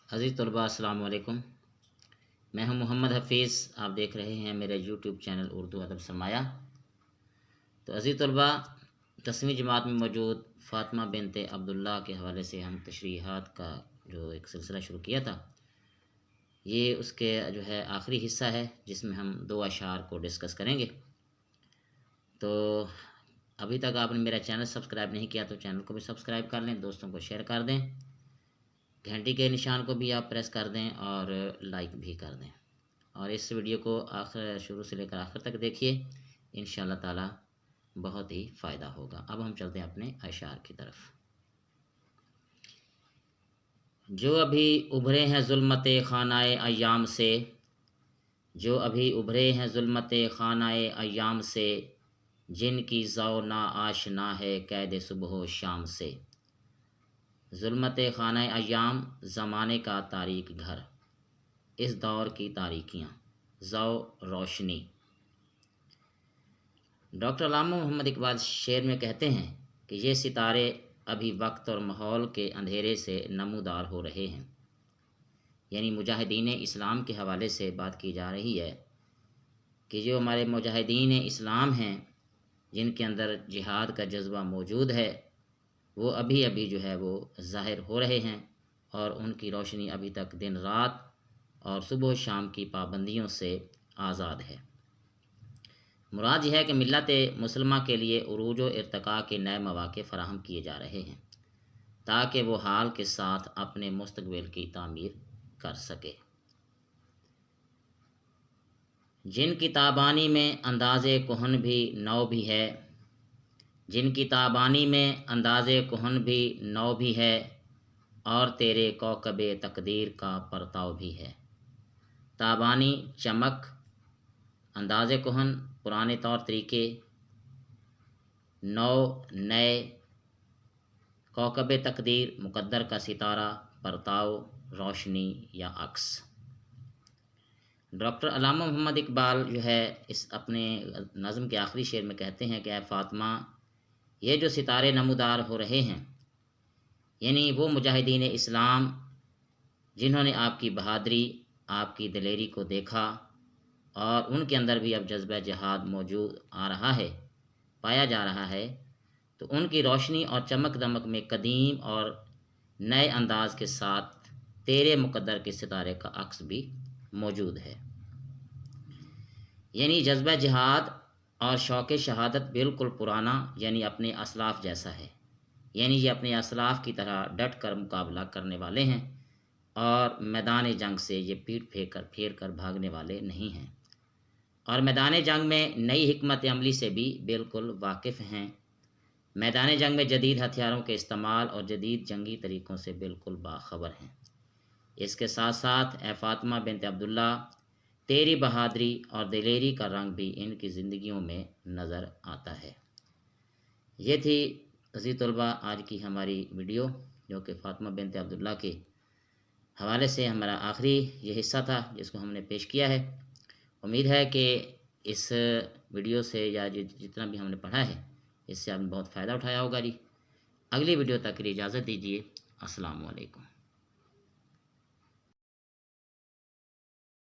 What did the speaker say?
عزیز طلباء السلام علیکم، میں ہوں محمد حفیظ، آپ دیکھ رہے ہیں میرے یوٹیوب چینل اردو ادب سرمایہ۔ تو عزیز طلباء، 10ویں جماعت میں موجود فاطمہ بنت عبداللہ کے حوالے سے ہم تشریحات کا جو ایک سلسلہ شروع کیا تھا، یہ اس کے جو ہے آخری حصہ ہے جس میں ہم 2 اشعار کو ڈسکس کریں گے۔ تو ابھی تک آپ نے میرا چینل سبسکرائب نہیں کیا تو چینل کو بھی سبسکرائب کر لیں، دوستوں کو شیئر کر دیں، گھنٹی کے نشان کو بھی آپ پریس کر دیں اور لائک بھی کر دیں، اور اس ویڈیو کو شروع سے لے کر آخر تک دیکھیے، انشاءاللہ تعالی بہت ہی فائدہ ہوگا۔ اب ہم چلتے ہیں اپنے اشعار کی طرف۔ جو ابھی ابھرے ہیں ظلمت خانہ ایام سے، جو ابھی ابھرے ہیں ظلمت خانہ ایام سے، جن کی ذو نا آشنا ہے قید صبح و شام سے۔ ظلمت خانہ ایام زمانے کا تاریک گھر، اس دور کی تاریکیاں، ذو روشنی۔ ڈاکٹر علامہ محمد اقبال شعر میں کہتے ہیں کہ یہ ستارے ابھی وقت اور ماحول کے اندھیرے سے نمودار ہو رہے ہیں، یعنی مجاہدین اسلام کے حوالے سے بات کی جا رہی ہے کہ جو ہمارے مجاہدین اسلام ہیں جن کے اندر جہاد کا جذبہ موجود ہے، وہ ابھی جو ہے وہ ظاہر ہو رہے ہیں، اور ان کی روشنی ابھی تک دن رات اور صبح و شام کی پابندیوں سے آزاد ہے۔ مراد یہ ہے کہ ملت مسلمہ کے لیے عروج و ارتقاء کے نئے مواقع فراہم کیے جا رہے ہیں تاکہ وہ حال کے ساتھ اپنے مستقبل کی تعمیر کر سکے۔ جن کی تابانی میں انداز کہن بھی نو بھی ہے، جن کی تابانی میں انداز کہن بھی نو بھی ہے، اور تیرے کوکب تقدیر کا پرتاؤ بھی ہے۔ تابانی چمک، انداز کہن پرانے طور طریقے، نو نئے، کوکب تقدیر مقدر کا ستارہ، پرتاؤ روشنی یا عکس۔ ڈاکٹر علامہ محمد اقبال جو ہے اس اپنے نظم کے آخری شعر میں کہتے ہیں کہ اے فاطمہ، یہ جو ستارے نمودار ہو رہے ہیں، یعنی وہ مجاہدین اسلام جنہوں نے آپ کی بہادری، آپ کی دلیری کو دیکھا، اور ان کے اندر بھی اب جذبہ جہاد موجود آ رہا ہے، پایا جا رہا ہے، تو ان کی روشنی اور چمک دمک میں قدیم اور نئے انداز کے ساتھ تیرے مقدر کے ستارے کا عکس بھی موجود ہے۔ یعنی جذبہ جہاد اور شوق شہادت بالکل پرانا، یعنی اپنے اسلاف جیسا ہے، یعنی یہ اپنے اسلاف کی طرح ڈٹ کر مقابلہ کرنے والے ہیں، اور میدان جنگ سے یہ پیٹ پھیر کر بھاگنے والے نہیں ہیں، اور میدان جنگ میں نئی حکمت عملی سے بھی بالکل واقف ہیں، میدان جنگ میں جدید ہتھیاروں کے استعمال اور جدید جنگی طریقوں سے بالکل باخبر ہیں۔ اس کے ساتھ ساتھ اے فاطمہ بنت عبداللہ، تیری بہادری اور دلیری کا رنگ بھی ان کی زندگیوں میں نظر آتا ہے۔ یہ تھی عزیز طلباء آج کی ہماری ویڈیو، جو کہ فاطمہ بنت عبداللہ کے حوالے سے ہمارا آخری یہ حصہ تھا جس کو ہم نے پیش کیا ہے۔ امید ہے کہ اس ویڈیو سے یا جتنا بھی ہم نے پڑھا ہے اس سے آپ نے بہت فائدہ اٹھایا ہوگا۔ اگلی ویڈیو تک کے لیے اجازت دیجیے۔ السلام علیکم۔